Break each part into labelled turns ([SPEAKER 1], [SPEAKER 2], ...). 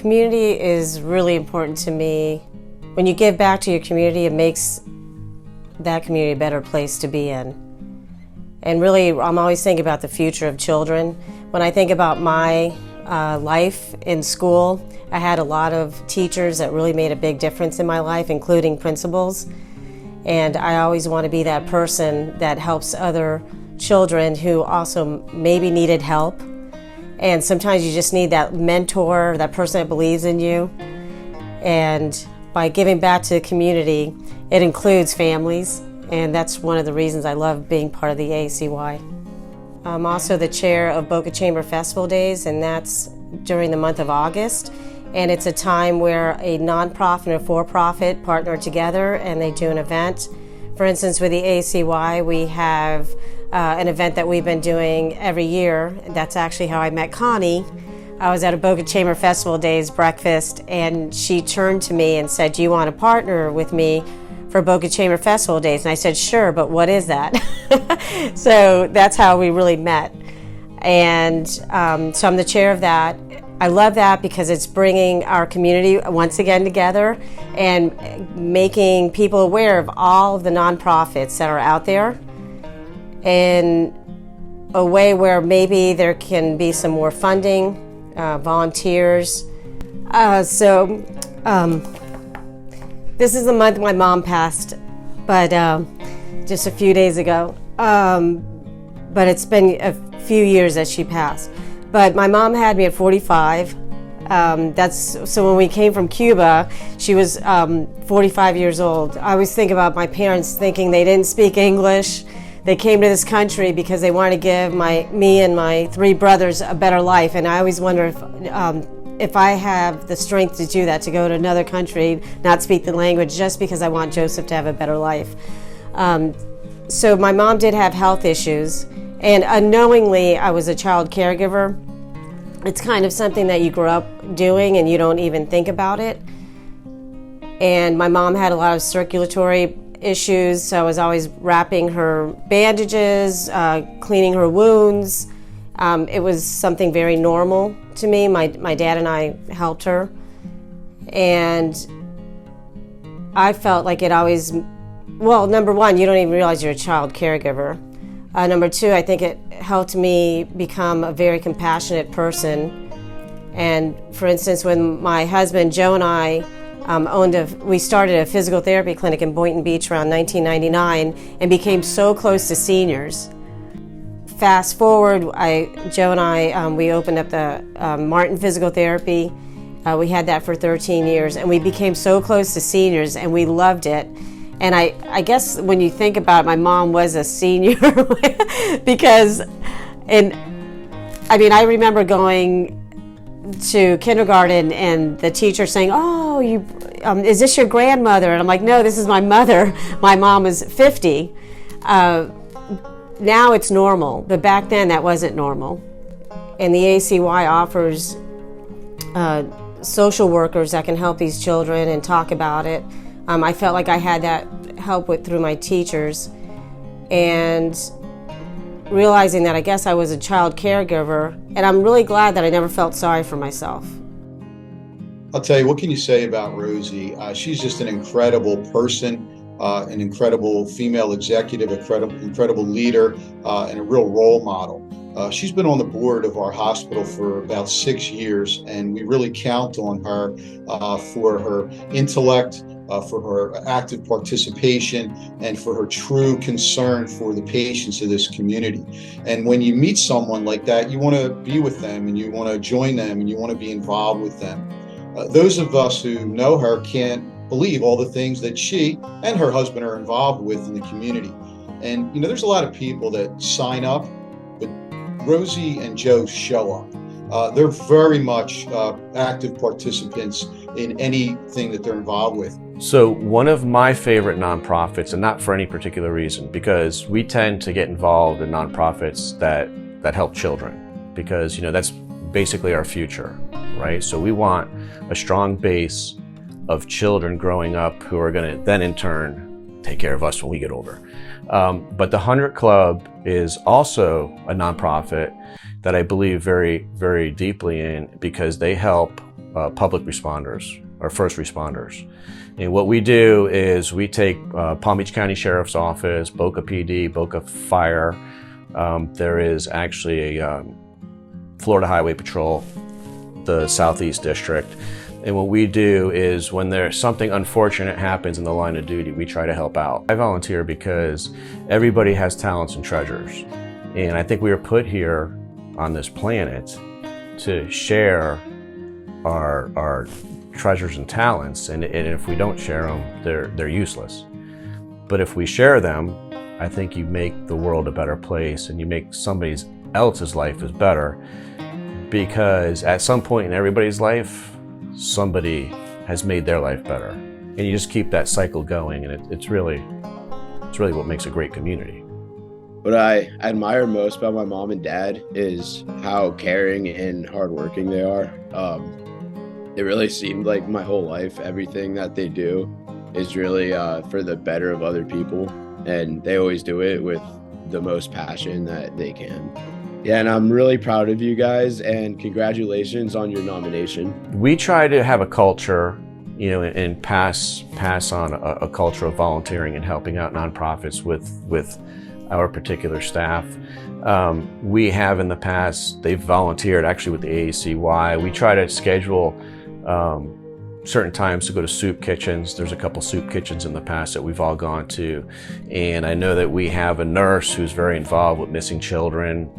[SPEAKER 1] Community is really important to me. When you give back to your community, it makes that community a better place to be in. And really, I'm always thinking about the future of children. When I think about my life in school, I had a lot of teachers that really made a big difference in my life, including principals. And I always want to be that person that helps other children who also maybe needed help. And sometimes you just need that mentor, that person that believes in you. And by giving back to the community, it includes families. And that's one of the reasons I love being part of the ACCY. I'm also the chair of Boca Chamber Festival Days, and that's during the month of August. And it's a time where a nonprofit and a for-profit partner together and they do an event. For instance, with the ACCY, we have an event that we've been doing every year. That's actually how I met Connie. I was at a Boca Chamber Festival Days breakfast, and she turned to me and said, "Do you want to partner with me for Boca Chamber Festival Days?" And I said, "Sure, but what is that?" So that's how we really met. And so I'm the chair of that. I love that because it's bringing our community once again together and making people aware of all of the nonprofits that are out there in a way where maybe there can be some more funding, volunteers. This is the month my mom passed, but just a few days ago. But it's been a few years that she passed. But my mom had me at 45. So when we came from Cuba, she was 45 years old. I always think about my parents thinking they didn't speak English. They came to this country because they wanted to give me and my three brothers a better life. And I always wonder if I have the strength to do that, to go to another country, not speak the language, just because I want Joseph to have a better life. So my mom did have health issues. And unknowingly, I was a child caregiver. It's kind of something that you grow up doing and you don't even think about it. And my mom had a lot of circulatory issues, so I was always wrapping her bandages, cleaning her wounds. It was something very normal to me. My dad and I helped her. And I felt like it always, well, number one, you don't even realize you're a child caregiver. Number two, I think it helped me become a very compassionate person. And for instance, when my husband, Joe, and I we started a physical therapy clinic in Boynton Beach around 1999 and became so close to seniors. Fast forward, Joe and I, we opened up the Martin Physical Therapy. We had that for 13 years, and we became so close to seniors, and we loved it. And I guess when you think about it, my mom was a senior because, I remember going to kindergarten and the teacher saying, "Oh, is this your grandmother?" And I'm like, "No, this is my mother." My mom was 50. Now it's normal, but back then that wasn't normal. And the ACCY offers social workers that can help these children and talk about it. I felt like I had that help through my teachers, and realizing that I guess I was a child caregiver, and I'm really glad that I never felt sorry for myself.
[SPEAKER 2] I'll tell you, what can you say about Rosie? She's just an incredible person, an incredible female executive, incredible leader, and a real role model. She's been on the board of our hospital for about 6 years, and we really count on her for her intellect, for her active participation, and for her true concern for the patients of this community. And when you meet someone like that, you want to be with them, and you want to join them, and you want to be involved with them. Those of us who know her can't believe all the things that she and her husband are involved with in the community. And there's a lot of people that sign up, but Rosie and Joe show up. They're very much active participants in anything that they're involved with.
[SPEAKER 3] So one of my favorite nonprofits, and not for any particular reason, because we tend to get involved in nonprofits that help children, because that's basically our future, right? So we want a strong base of children growing up who are going to then in turn take care of us when we get older. But the 100 Club is also a nonprofit that I believe very, very deeply in, because they help public responders or first responders. And what we do is we take Palm Beach County Sheriff's Office, Boca PD, Boca Fire. There is actually a Florida Highway Patrol, the Southeast District. And what we do is when there's something unfortunate happens in the line of duty, we try to help out. I volunteer because everybody has talents and treasures. And I think we were put here on this planet to share our treasures and talents. And if we don't share them, they're useless. But if we share them, I think you make the world a better place and you make somebody else's life is better, because at some point in everybody's life, somebody has made their life better. And you just keep that cycle going, and it's really what makes a great community.
[SPEAKER 4] What I admire most about my mom and dad is how caring and hardworking they are. It really seemed like my whole life, everything that they do is really for the better of other people. And they always do it with the most passion that they can. Yeah, and I'm really proud of you guys, and congratulations on your nomination.
[SPEAKER 3] We try to have a culture, and pass on a culture of volunteering and helping out nonprofits with our particular staff. We have in the past, they've volunteered actually with the ACCY. We try to schedule certain times to go to soup kitchens. There's a couple soup kitchens in the past that we've all gone to. And I know that we have a nurse who's very involved with missing children.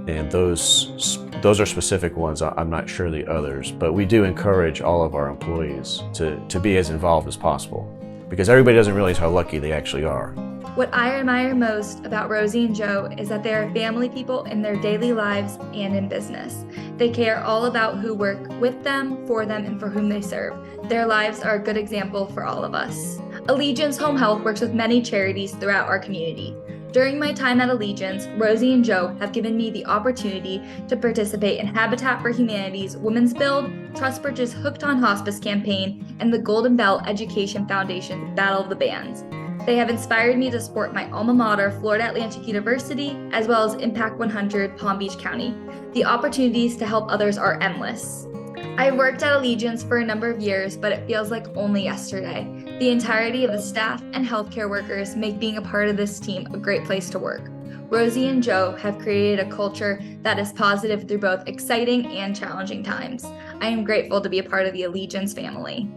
[SPEAKER 3] And those are specific ones. I'm not sure the others, but we do encourage all of our employees to be as involved as possible, because everybody doesn't realize how lucky they actually are.
[SPEAKER 5] What I admire most about Rosie and Joe is that they are family people in their daily lives and in business. They care all about who work with them, for them, and for whom they serve. Their lives are a good example for all of us. Allegiance Home Health works with many charities throughout our community. During my time at Allegiance, Rosie and Joe have given me the opportunity to participate in Habitat for Humanity's Women's Build, Trustbridge's Hooked on Hospice campaign, and the Golden Bell Education Foundation's Battle of the Bands. They have inspired me to support my alma mater, Florida Atlantic University, as well as Impact 100 Palm Beach County. The opportunities to help others are endless. I worked at Allegiance for a number of years, but it feels like only yesterday. The entirety of the staff and healthcare workers make being a part of this team a great place to work. Rosie and Joe have created a culture that is positive through both exciting and challenging times. I am grateful to be a part of the Allegiance family.